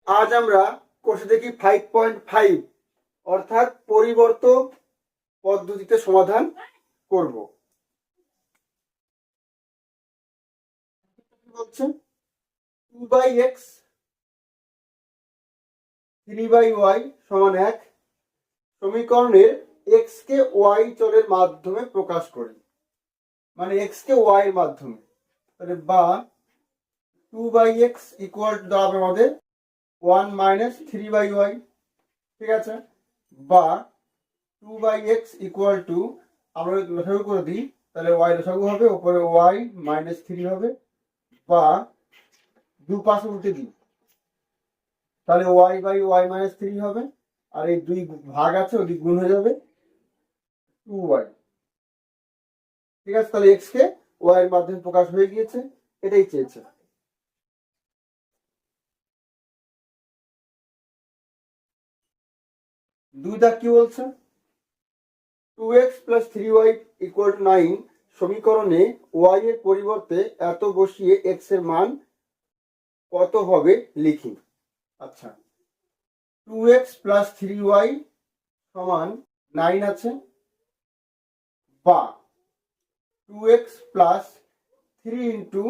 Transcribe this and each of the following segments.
আজ আমরা কোর্সে দেখি 5.5 অর্থাৎ পরিবর্ত পদ্ধতিতে সমাধান করব। বলছে 2/x 3/y সমান 1 সমীকরণের x কে y চলের মাধ্যমে প্রকাশ করি, মানে x কে y এর মাধ্যমে, তাহলে বা 2/x ইকুয়াল টু দাঁড়াবে আমাদের 1 মাইনাস 3/y, ঠিক আছে, বা 2/x ইকুয়াল টু আমরা লসাগু করে দিই, তাহলে y লসাগু হবে, উপরে y মাইনাস 3 হবে, বা দুপাশে উল্টে দিই, তাহলে y বাই y মাইনাস 3 হবে, আর এই দুই ভাগ আছে ওদিক গুণ হয়ে যাবে 2y, ঠিক আছে। তাহলে x কে y এর মাধ্যমে প্রকাশ হয়ে গিয়েছে, এটাই চেয়েছে। দুই দাগ কি বলছে? 2x plus 3y equal to 9 সমীকরণে y এর পরিবর্তে এত বসিয়ে x এর মান কত হবে লিখি। আচ্ছা, 2x প্লাস 3y সমান 9 আছে, বা 2x প্লাস 3 ইন্টু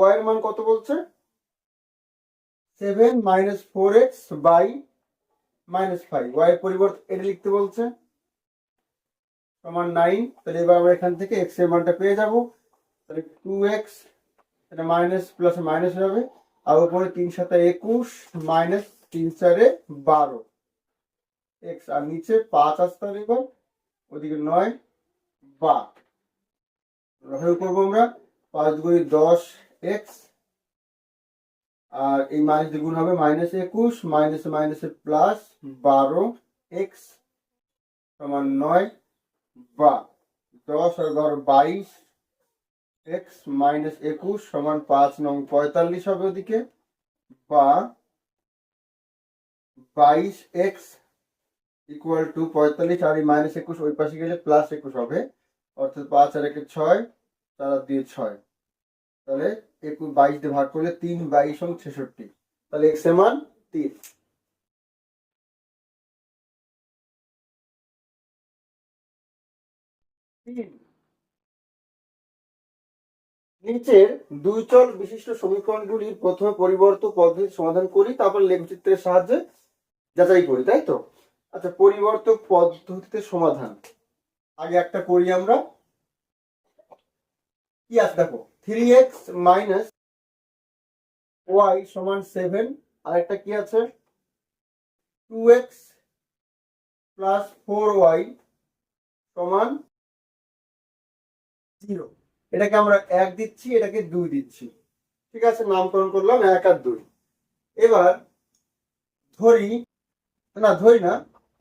y এর মান কত বলছে? 7 minus 4x by minus 5, y এর পরিবর্তে এটা লিখতে বলছে, সমান 9। তাহলে এবার আমরা এখান থেকে x এর মানটা পেয়ে যাব, তাহলে 2x, এটা মাইনাস প্লাস মাইনাস হয়ে যাবে, আর উপরে 3 7 21 মাইনাস 3 4 12 x, আর নিচে 5 আসতে হবে, এবার ওদিকে 9, বা লসাগু করবো আমরা, 5 দুগুণে 10 x, আর এই মাইনাস দ্বিগুণ হবে মাইনাস 21 মাইনাস মাইনাসে প্লাস 12 x সমান 9, বা 10 আর 12 22 x মাইনাস 21 সমান 5 9 45 হবে ওদিকে, বা 22x ইকুয়াল টু 45, আর এই মাইনাস 21 ওই পাশে গেলে প্লাস 21 হবে, অর্থাৎ 5 আর 1 6, 4 আর 2 6, তাহলে 22 দিয়ে ভাগ করলে 3 22 66, তাহলে x এর মান 3। নিচের দুই চল বিশিষ্ট সমীকরণগুলির প্রথমে পরিবর্ত পদ্ধতি সমাধান করি, তারপর লেখচিত্রের সাহায্যে যাচাই করি, তাই তো? আচ্ছা, পরিবর্ত পদ্ধতিতে সমাধান আগে একটা করি আমরা। কি আছে দেখো, 3x মাইনাস y সমান 7, আর একটা কি আছে 2x প্লাস 4y সমান 0। এটাকে আমরা 1 দিচ্ছি, এটাকে 2 দিচ্ছি, ঠিক আছে, নামকরণ করলাম 1 আর 2। এবার ধরি না,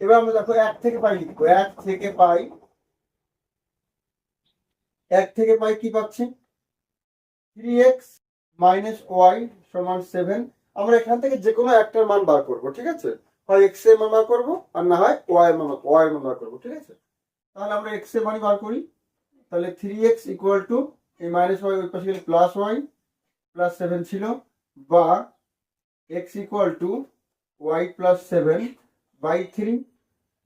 এবার আমরা দেখো 1 থেকে পাই লিখবো, 1 থেকে পাই কি পাচ্ছি? 3x মাইনাস ওয়াই সমান 7। আমরা এখান থেকে যে কোনো একটার মান বার করবো, ঠিক আছে, হয় x এর মান বার করবো, আর না হয় y এর মান বার করবো, ঠিক আছে। তাহলে আমরা x এর মানই বার করি, তাহলে 3x ইকুয়াল টু এই মাইনাস ওয়াই ওই পাশে গেলে প্লাস ওয়াই প্লাস 7 ছিল, বা x equal to y plus 7 by 3,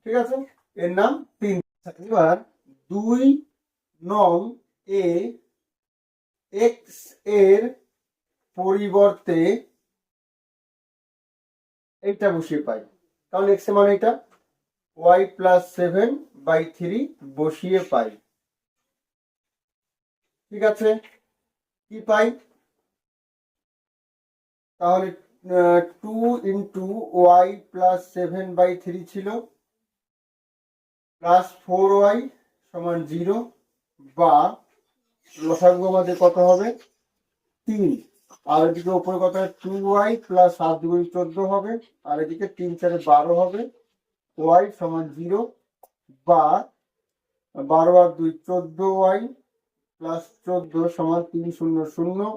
ঠিক আছে, এর নাম 3। এবার 2 নং এ x এর পরিবর্তে এইটা বসিয়ে পাই, কারণ x এর মানে এটা, y প্লাস 7 বাই 3 বসিয়ে পাই, ঠিক আছে। কি পাই? তাহলে 2 ইন্টু ওয়াই প্লাস 7 বাই 3 ছিল, প্লাস 4y সমান 0, বা লসাগু আমাদের কত হবে 3, আর এদিকে উপরে কত হয় 2y প্লাস 7 2 14 হবে, আর এদিকে 3 4 12 হবে, y সমান 0, বা 12 আর 2 14y প্লাস 14 সমান 3 0 0,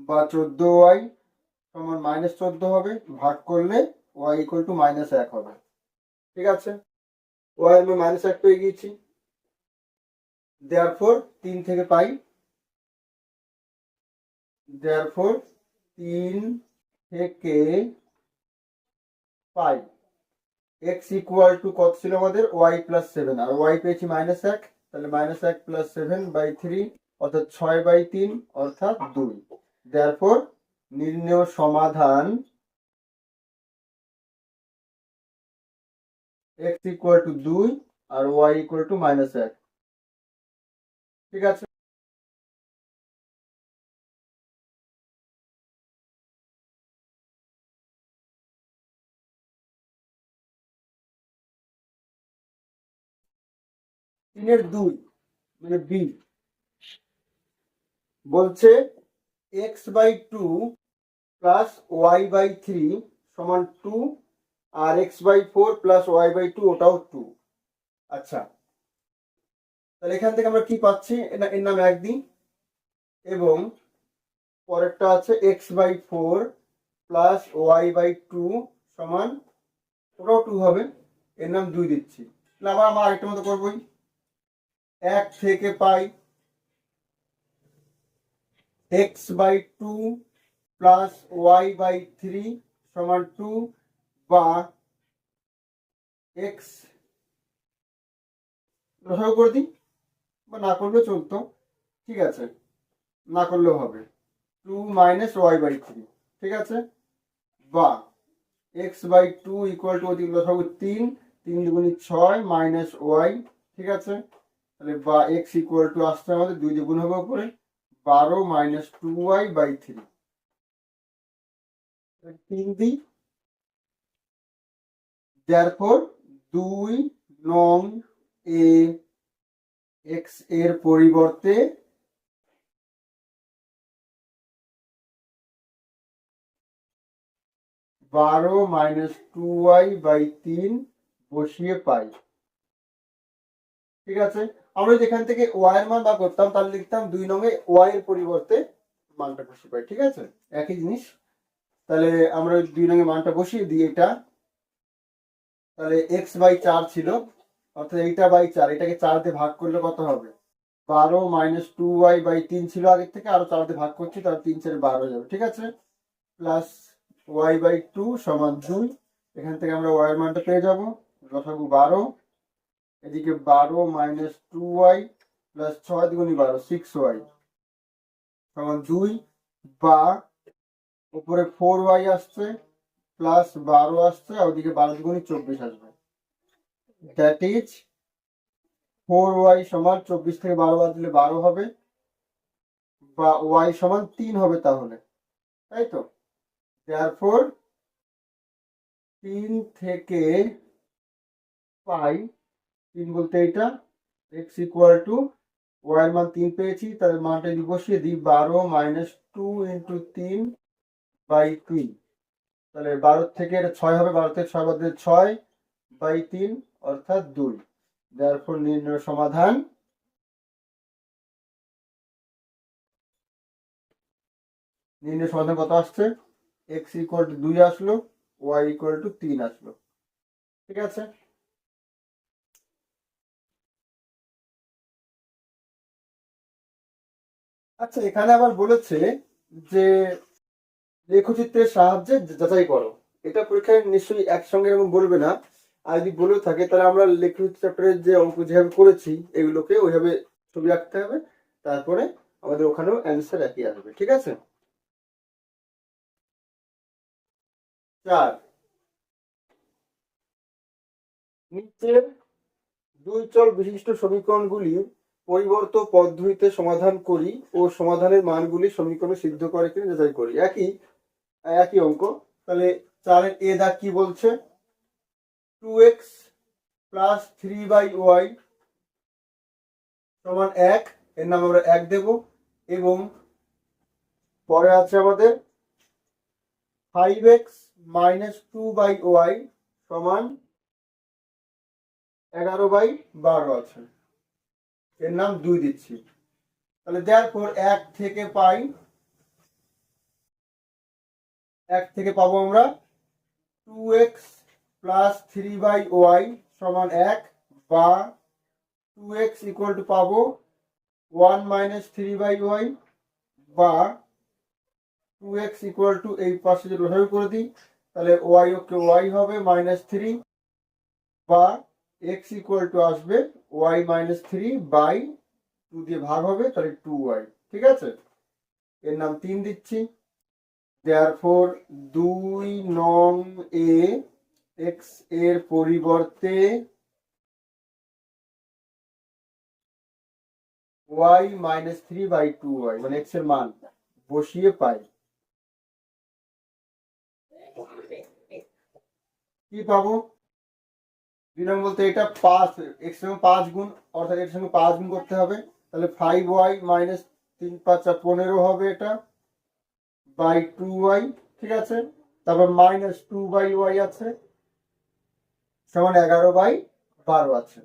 বা 14y সমান মাইনাস 14 হবে, ভাগ করলে y ইকুয়াল টু মাইনাস 1 হবে, ঠিক আছে। y আমি মাইনাস 1 পেয়ে গিয়েছি, দেয়ারফর 3 থেকে পাই, দেয়ারফর 3 থেকে পাই এক্স ইকুয়াল টু কত ছিল আমাদের ওয়াই প্লাস সেভেন, আর ওয়াই পেয়েছি -1, তাহলে -1 + 7/3 অর্থাৎ 6/3 অর্থাৎ 2। দেয়ারফর নির্ণেয় সমাধান x ইকুয়াল টু 2 আর y ইকুয়াল টু -1। ঠিক আছে, তিনের 2 মানে বি বলছে x/2 প্লাস y/3 সমান 2 আর x/4 প্লাস y/2 ওটাও 2। আচ্ছা, তাহলে এখান থেকে আমরা কি পাচ্ছি, এর নাম 1 দিই, এবং পরেরটা আছে x/4 প্লাস y/2 সমান ওটাও 2 হবে, এর নাম 2 দিচ্ছি। তাহলে আবার আমরা আরেকটা মতো করবোই, 1 থেকে পাই x/2 প্লাস y/3 সমান 2 বা x লসাগু করে দিই, বা না করলেও চলতো, ঠিক আছে, না করলেও হবে 2 - y/3। ঠিক আছে, বা x/2 ইকুয়াল টু ওদিকে লসাগু 3, 3 দুগুণে 6 মাইনাস y। ঠিক আছে, তাহলে বা x ইকুয়াল টু আসছে আমাদের 2 দিয়ে গুণ হবে উপরে 12 - 2y/3। 3 দিই, therefore 2 নং এ x এর পরিবর্তে 12 - 2y/3 বসিয়ে পাই। ঠিক আছে, আমরা যেখান থেকে y এর মান বার করতাম তাহলে লিখতাম 2 নং এ y এর পরিবর্তে মানটা বসিয়ে পাই। ঠিক আছে, একই জিনিস। তাহলে আমরা 2 নং এ মানটা বসিয়ে দিই, এটা তাহলে x/4 ছিল, অর্থাৎ এইটা বাই 4, এটাকে 4 দিয়ে ভাগ করলে কত হবে, 12 - 2y/3 ছিল আগের থেকে, আরো 4 দিয়ে ভাগ করছি, তাহলে 3 4 12 হয়ে যাবে। ঠিক আছে, প্লাস y/2 সমান 2, এখান থেকে আমরা y এর মানটা পেয়ে যাব, লসাগু 12, এদিকে 12 - 2y প্লাস 6 দুগুণে 12 6y সমান 2, বা উপরে 4y আসছে প্লাস 12 আসছে, আর ওদিকে 12 দুগুণে 24 আসবে, দ্যাট ইজ 4y সমান 24 থেকে 12 বাদ দিলে 12 হবে, বা y সমান 3 হবে, তাহলে তাই তো। therefore 3 থেকে পাই, 3 বলতে এটা, x ইকুয়াল টু y এর মান 3 পেয়েছি, তাহলে মানটা যদি বসিয়ে দিই 12 - 2 × 3/3, তাহলে 12 থেকে এটা 6 হবে, 12 থেকে 6 বাদ দিলে 6/3 অর্থাৎ 2। therefore নির্ণয় সমাধান কত আসছে, x ইকুয়াল টু 2 আসলো, y ইকুয়াল টু 3 আসলো। ঠিক আছে, আচ্ছা এখানে আবার বলেছে যে লেখচিত্রের সাহায্যে যাচাই করো। এটা পরীক্ষায় নিশ্চয়ই একসঙ্গে এরকম বলবে না, আর যদি বলেও থাকে তাহলে আমরা লেখচিত্র চ্যাপ্টারের যে অঙ্ক যেভাবে করেছি এগুলোকে ওইভাবে ছবি আঁকতে হবে, তারপরে আমাদের ওখানেও অ্যান্সার একই আসবে। ঠিক আছে, 4 নিচের 2 চল বিশিষ্ট সমীকরণগুলির পরিবর্ত পদ্ধতিতে সমাধান করি ও সমাধানের মানগুলি সমীকরণে সিদ্ধ করে কিনা যাচাই করি। একই একই অঙ্ক। তাহলে 4 এর এ দাগ কি বলছে, 2x প্লাস 3/y সমান 1, এর নাম আমরা 1 দেব, এবং পরে আছে আমাদের 5x - 2/y সমান 11/12 আছে, এর নাম 2 দিচ্ছি। তাহলে therefore 1 থেকে পাই, 1 থেকে পাবো আমরা 2x প্লাস 3/y সমান 1, বা 2x ইকুয়াল টু পাবো 1 - 3/y, বা 2x ইকুয়াল টু এই পাশে যদি লসাগু করে দিই তাহলে ওয়াই ওকে ওয়াই হবে -3, বা x ইকুয়াল টু আসবে y -3 বাই 2 দিয়ে ভাগ হবে, তাহলে 2y। ঠিক আছে, এর নাম 3 দিচ্ছি। দেয়ারফর 2 নং এ x এর পরিবর্তে y -3 বাই 2y মানে x এর মান বসিয়ে পাই। কি পাবো? 2 নং বলতে এটা 5, x এর সঙ্গে 5 গুণ, অর্থাৎ এর সঙ্গে 5 গুণ করতে হবে, তাহলে 5y -3 5 15 হবে এটা বাই 2y। ঠিক আছে, তারপর -2 বাই y আছে সমান 11/12 আছে।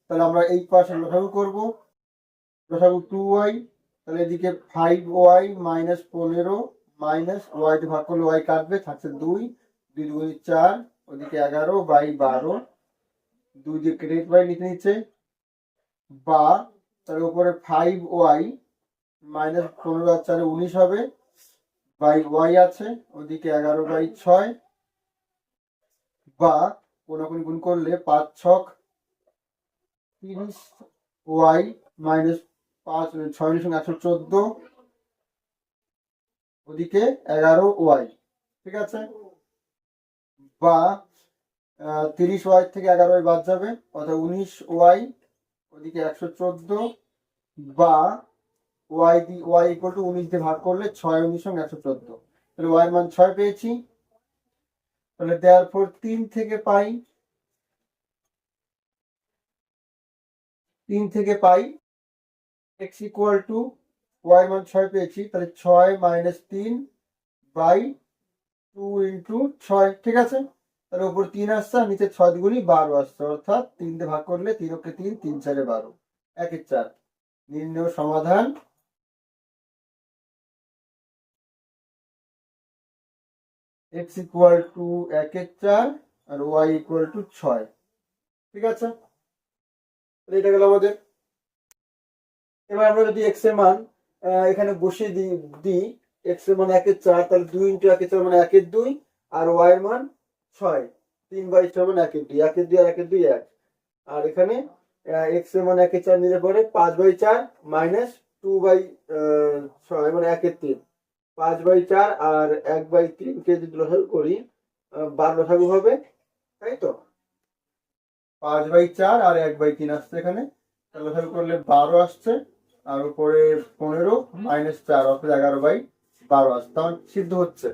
তাহলে আমরা এই পাশে লসাগু করব, লসাগু 2y, তাহলে এদিকে 5y -15 মাইনাস y দিয়ে ভাগ করলে y কাটবে, থাকছে 2, 2 2 4, ওদিকে 11/12, 2 দিয়ে কেটে বাই নিচে, বা তার উপরে 5y -15 আর 4 19 হবে বাই y আছে, ওদিকে 11/6, বা কোনাকুনি গুণ করলে 5 6 30, y -5 6 সঙ্গে 114, ওদিকে 11y। ঠিক আছে, বা 30y থেকে 11y বাদ যাবে, অর্থাৎ 19y, ওদিকে 114, বা y ইকুয়াল টু 19 দিয়ে ভাগ করলে 6 19 সঙ্গে 114, তাহলে y এর মান 6 পেয়েছি। তাহলে দেয়ারফর 3 থেকে পাই x ইকুয়াল টু y এর মান 6 পেয়েছি, তাহলে 6 -3 বাই 2 ইন্টু 6। ঠিক আছে, তাহলে উপর 3 আসছে আর নিচে 6 দুগুণি 12 আসছে, অর্থাৎ 3 দিয়ে ভাগ করলে 3 ওকে 3, 3 4 12, 1 4। নির্ণয় সমাধান x ইকুয়াল টু 1 4 আর y ইকুয়াল টু 6। ঠিক আছে, এটা গেল আমাদের। এবার আমরা যদি x এর মান এখানে বসিয়ে দিই x এর মান 1 4, তাহলে 2 ইন্টু 1 4 মানে 1 2, আর y এর মান 6, 3/6 মানে 1 2, 1 2 আর 1 2 1, আর এখানে x এর মান 1 4 নিলে পরে 5/4 মাইনাস 2/6 মানে 1 3, 5/4 আর 1/3 কে যদি লসাগু করি 12 লসাগু হবে, তাই তো? 5/4 আর 1/3 আসছে এখানে, লসাগু করলে 12 আসছে, আর উপরে 15 -4 অর্থাৎ 11/12 আসছে, তখন সিদ্ধ হচ্ছে।